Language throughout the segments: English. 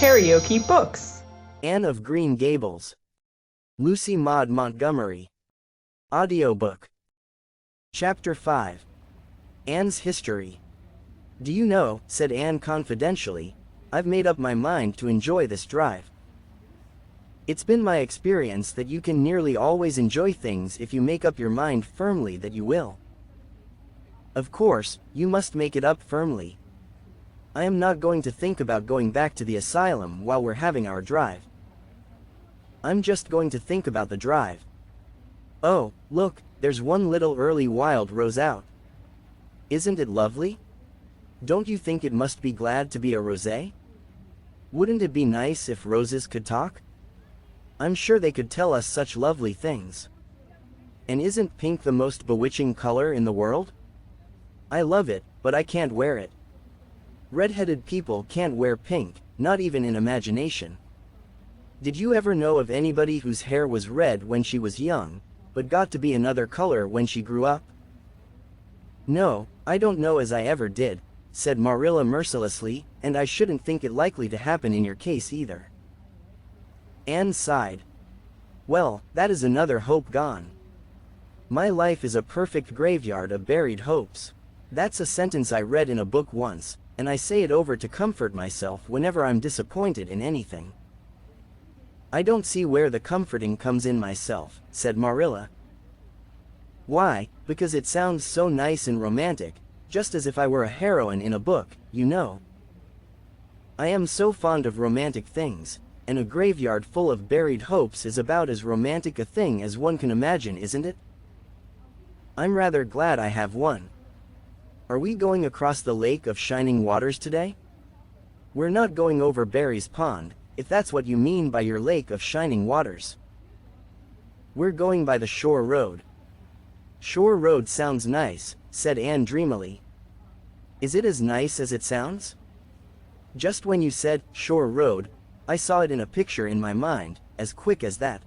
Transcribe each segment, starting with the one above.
KaraokeBooks. Anne of Green Gables. Lucy Maud Montgomery. Audiobook. Chapter 5. Anne's History. "Do you know," said Anne confidentially, "I've made up my mind to enjoy this drive. It's been my experience that you can nearly always enjoy things if you make up your mind firmly that you will. Of course, you must make it up firmly. I am not going to think about going back to the asylum while we're having our drive. I'm just going to think about the drive. Oh, look, there's one little early wild rose out. Isn't it lovely? Don't you think it must be glad to be a rosé? Wouldn't it be nice if roses could talk? I'm sure they could tell us such lovely things. And isn't pink the most bewitching color in the world? I love it, but I can't wear it. Red-headed people can't wear pink, not even in imagination. Did you ever know of anybody whose hair was red when she was young, but got to be another color when she grew up?" "No, I don't know as I ever did," said Marilla mercilessly, "and I shouldn't think it likely to happen in your case either." Anne sighed. "Well, that is another hope gone. My life is a perfect graveyard of buried hopes. That's a sentence I read in a book once, and I say it over to comfort myself whenever I'm disappointed in anything." "I don't see where the comforting comes in myself," said Marilla. "Why, because it sounds so nice and romantic, just as if I were a heroine in a book, you know. I am so fond of romantic things, and a graveyard full of buried hopes is about as romantic a thing as one can imagine, isn't it? I'm rather glad I have one. Are we going across the Lake of Shining Waters today? We're not going over Barry's Pond, if that's what you mean by your Lake of Shining Waters. We're going by the Shore Road." "Shore Road sounds nice," said Anne dreamily. "Is it as nice as it sounds? Just when you said Shore Road, I saw it in a picture in my mind, as quick as that.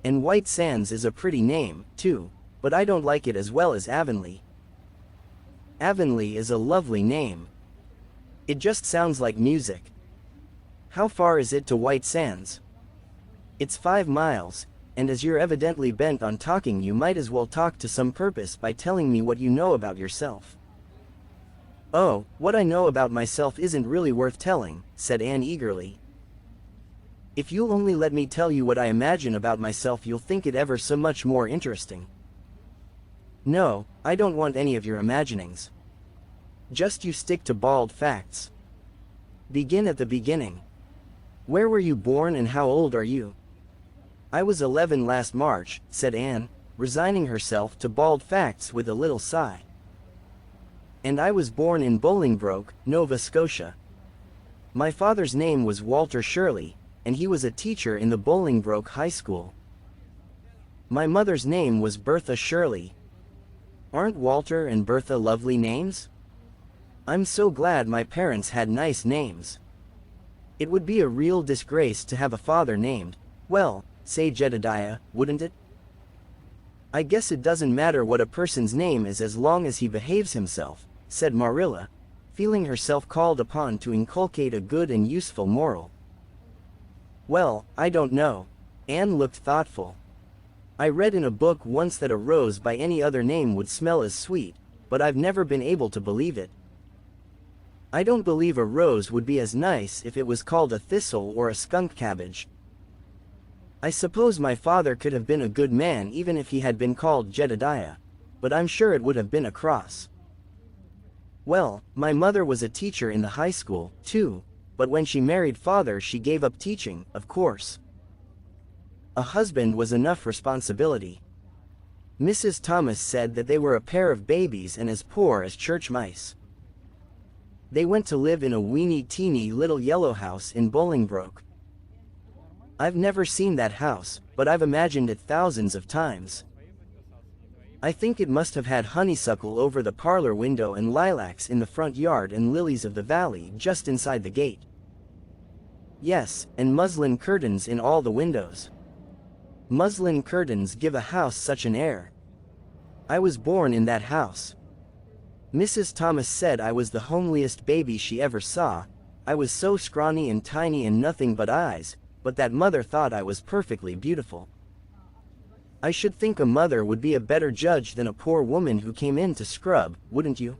And White Sands is a pretty name, too, but I don't like it as well as Avonlea. Avonlea is a lovely name. It just sounds like music. How far is it to White Sands?" "It's 5 miles, and as you're evidently bent on talking, you might as well talk to some purpose by telling me what you know about yourself." "Oh, what I know about myself isn't really worth telling," said Anne eagerly. "If you'll only let me tell you what I imagine about myself, you'll think it ever so much more interesting." "No, I don't want any of your imaginings. Just you stick to bald facts. Begin at the beginning. Where were you born and how old are you?" "I was 11 last March," said Anne, resigning herself to bald facts with a little sigh. "And I was born in Bolingbroke, Nova Scotia. My father's name was Walter Shirley, and he was a teacher in the Bolingbroke High School. My mother's name was Bertha Shirley. Aren't Walter and Bertha lovely names? I'm so glad my parents had nice names. It would be a real disgrace to have a father named, well, say Jedediah, wouldn't it? I guess it doesn't matter what a person's name is as long as he behaves himself," said Marilla, feeling herself called upon to inculcate a good and useful moral. "Well, I don't know." Anne looked thoughtful. "I read in a book once that a rose by any other name would smell as sweet, but I've never been able to believe it. I don't believe a rose would be as nice if it was called a thistle or a skunk cabbage. I suppose my father could have been a good man even if he had been called Jedediah, but I'm sure it would have been a cross. Well, my mother was a teacher in the high school, too, but when she married father she gave up teaching, of course. A husband was enough responsibility. Mrs. Thomas said that they were a pair of babies and as poor as church mice. They went to live in a weeny-teeny little yellow house in Bolingbroke. I've never seen that house, but I've imagined it thousands of times. I think it must have had honeysuckle over the parlor window and lilacs in the front yard and lilies of the valley just inside the gate. Yes, and muslin curtains in all the windows. Muslin curtains give a house such an air. I was born in that house. Mrs. Thomas said I was the homeliest baby she ever saw, I was so scrawny and tiny and nothing but eyes, but that mother thought I was perfectly beautiful. I should think a mother would be a better judge than a poor woman who came in to scrub, wouldn't you?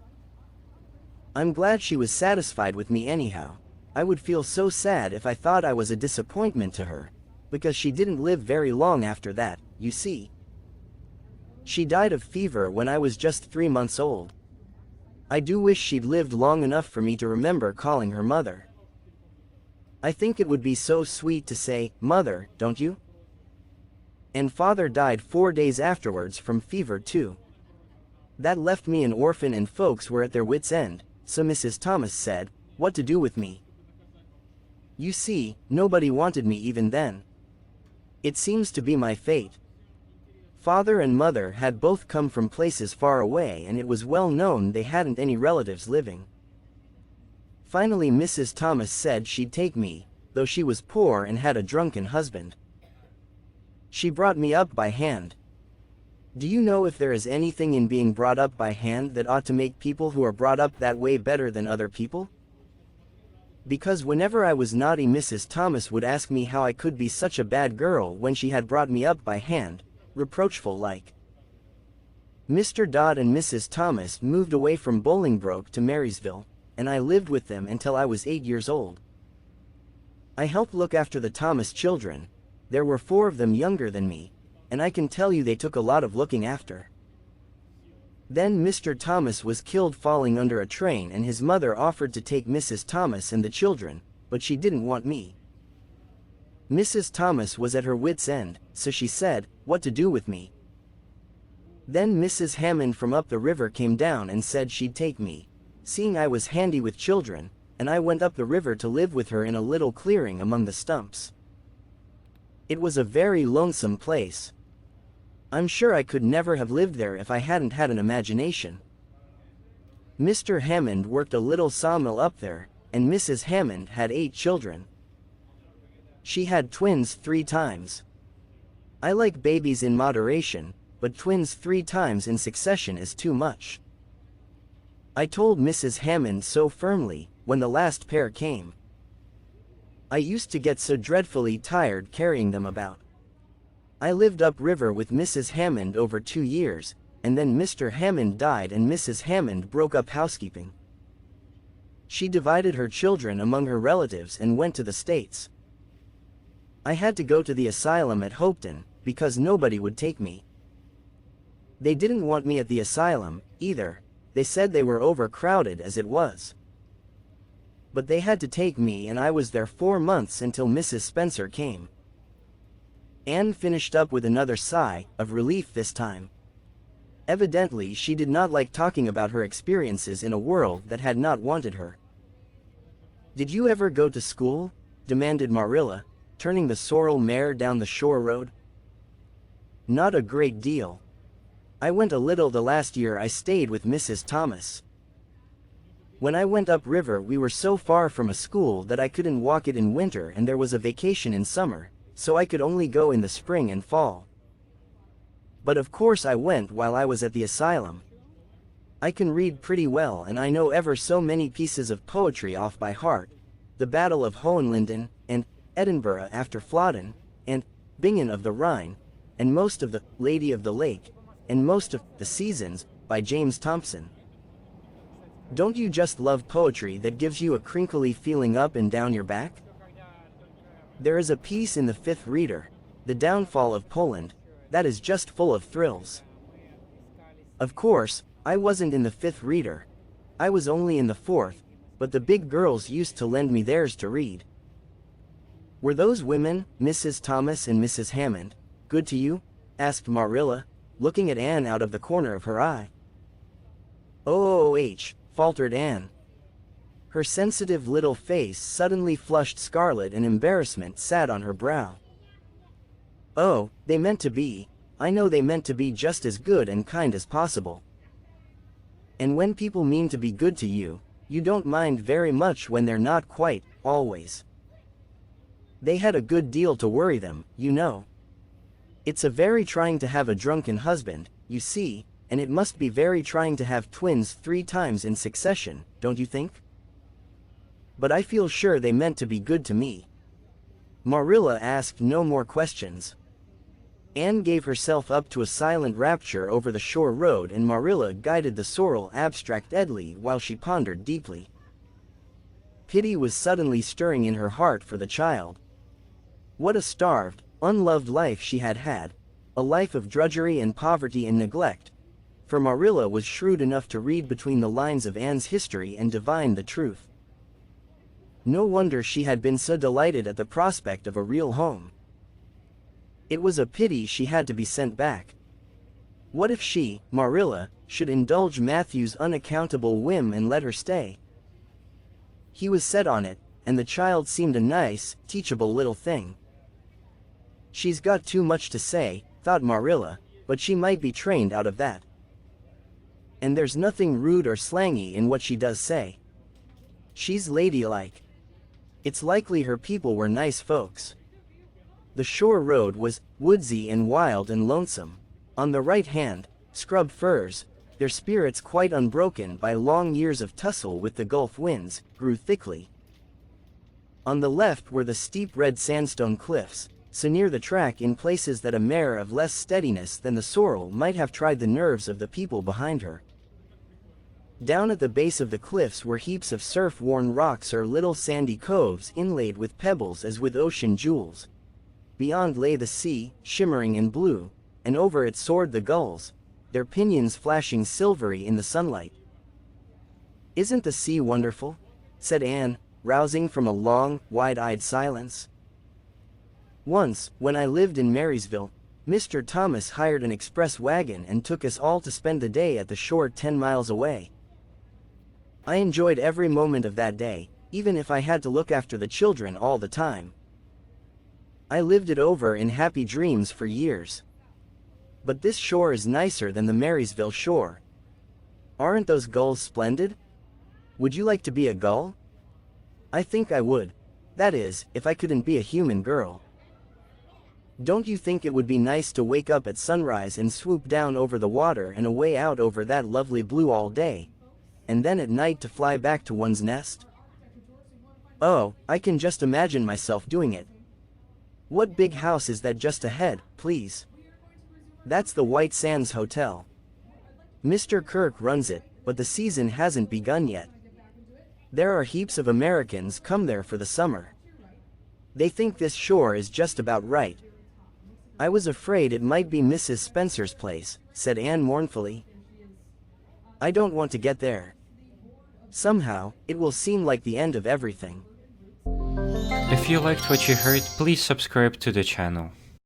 I'm glad she was satisfied with me anyhow. I would feel so sad if I thought I was a disappointment to her, because she didn't live very long after that, you see. She died of fever when I was just 3 months old. I do wish she'd lived long enough for me to remember calling her mother. I think it would be so sweet to say, "Mother," don't you? And father died 4 days afterwards from fever too. That left me an orphan and folks were at their wits' end, so Mrs. Thomas said, what to do with me. You see, nobody wanted me even then. It seems to be my fate. Father and mother had both come from places far away and it was well known they hadn't any relatives living. Finally Mrs. Thomas said she'd take me, though she was poor and had a drunken husband. She brought me up by hand. Do you know if there is anything in being brought up by hand that ought to make people who are brought up that way better than other people? Because whenever I was naughty Mrs. Thomas would ask me how I could be such a bad girl when she had brought me up by hand, reproachful like. Mr. Dodd and Mrs. Thomas moved away from Bolingbroke to Marysville, and I lived with them until I was 8 years old. I helped look after the Thomas children. There were 4 of them younger than me, and I can tell you they took a lot of looking after. Then Mr. Thomas was killed falling under a train and his mother offered to take Mrs. Thomas and the children, but she didn't want me. Mrs. Thomas was at her wits' end, so she said, what to do with me. Then Mrs. Hammond from up the river came down and said she'd take me, seeing I was handy with children, and I went up the river to live with her in a little clearing among the stumps. It was a very lonesome place. I'm sure I could never have lived there if I hadn't had an imagination. Mr. Hammond worked a little sawmill up there, and Mrs. Hammond had 8 children. She had twins 3 times. I like babies in moderation, but twins 3 times in succession is too much. I told Mrs. Hammond so firmly, when the last pair came. I used to get so dreadfully tired carrying them about. I lived upriver with Mrs. Hammond over 2 years, and then Mr. Hammond died and Mrs. Hammond broke up housekeeping. She divided her children among her relatives and went to the States. I had to go to the asylum at Hopeton, because nobody would take me. They didn't want me at the asylum, either. They said they were overcrowded as it was. But they had to take me and I was there 4 months until Mrs. Spencer came. Anne finished up with another sigh, of relief this time. Evidently she did not like talking about her experiences in a world that had not wanted her. Did you ever go to school? Demanded Marilla, turning the sorrel mare down the shore road. Not a great deal. I went a little the last year I stayed with Mrs. Thomas. When I went upriver we were so far from a school that I couldn't walk it in winter and there was a vacation in summer, so I could only go in the spring and fall. But of course I went while I was at the asylum. I can read pretty well and I know ever so many pieces of poetry off by heart. The Battle of Hohenlinden, and Edinburgh after Flodden, and Bingen of the Rhine, and most of the Lady of the Lake, and most of The Seasons, by James Thompson. Don't you just love poetry that gives you a crinkly feeling up and down your back? There is a piece in the 5th Reader, The Downfall of Poland, that is just full of thrills. Of course, I wasn't in the 5th Reader. I was only in the 4th, but the big girls used to lend me theirs to read. Were those women, Mrs. Thomas and Mrs. Hammond, good to you? Asked Marilla, looking at Anne out of the corner of her eye. Oh, faltered Anne. Her sensitive little face suddenly flushed scarlet and embarrassment sat on her brow. Oh, they meant to be. I know they meant to be just as good and kind as possible. And when people mean to be good to you, you don't mind very much when they're not quite, always. They had a good deal to worry them, you know. It's a very trying to have a drunken husband, you see, and it must be very trying to have twins 3 times in succession, don't you think? but I feel sure they meant to be good to me." Marilla asked no more questions. Anne gave herself up to a silent rapture over the shore road, and Marilla guided the sorrel abstractedly while she pondered deeply. Pity was suddenly stirring in her heart for the child. What a starved, unloved life she had had, a life of drudgery and poverty and neglect. For Marilla was shrewd enough to read between the lines of Anne's history and divine the truth. No wonder she had been so delighted at the prospect of a real home. It was a pity she had to be sent back. What if she, Marilla, should indulge Matthew's unaccountable whim and let her stay? He was set on it, and the child seemed a nice, teachable little thing. She's got too much to say, thought Marilla, but she might be trained out of that. And there's nothing rude or slangy in what she does say. She's ladylike. It's likely her people were nice folks. The shore road was woodsy and wild and lonesome. On the right hand, scrub firs, their spirits quite unbroken by long years of tussle with the Gulf winds, grew thickly. On the left were the steep red sandstone cliffs, so near the track in places that a mare of less steadiness than the sorrel might have tried the nerves of the people behind her. Down at the base of the cliffs were heaps of surf-worn rocks or little sandy coves inlaid with pebbles as with ocean jewels. Beyond lay the sea, shimmering in blue, and over it soared the gulls, their pinions flashing silvery in the sunlight. "Isn't the sea wonderful?" said Anne, rousing from a long, wide-eyed silence. "Once, when I lived in Marysville, Mr. Thomas hired an express wagon and took us all to spend the day at the shore 10 miles away. I enjoyed every moment of that day, even if I had to look after the children all the time. I lived it over in happy dreams for years. But this shore is nicer than the Marysville shore. Aren't those gulls splendid? Would you like to be a gull?" "I think I would. That is, if I couldn't be a human girl." "Don't you think it would be nice to wake up at sunrise and swoop down over the water and away out over that lovely blue all day, and then at night to fly back to one's nest? Oh, I can just imagine myself doing it. What big house is that just ahead, please?" "That's the White Sands Hotel. Mr. Kirk runs it, but the season hasn't begun yet. There are heaps of Americans come there for the summer. They think this shore is just about right." "I was afraid it might be Mrs. Spencer's place," said Anne mournfully. "I don't want to get there. Somehow, it will seem like the end of everything." If you liked what you heard, please subscribe to the channel.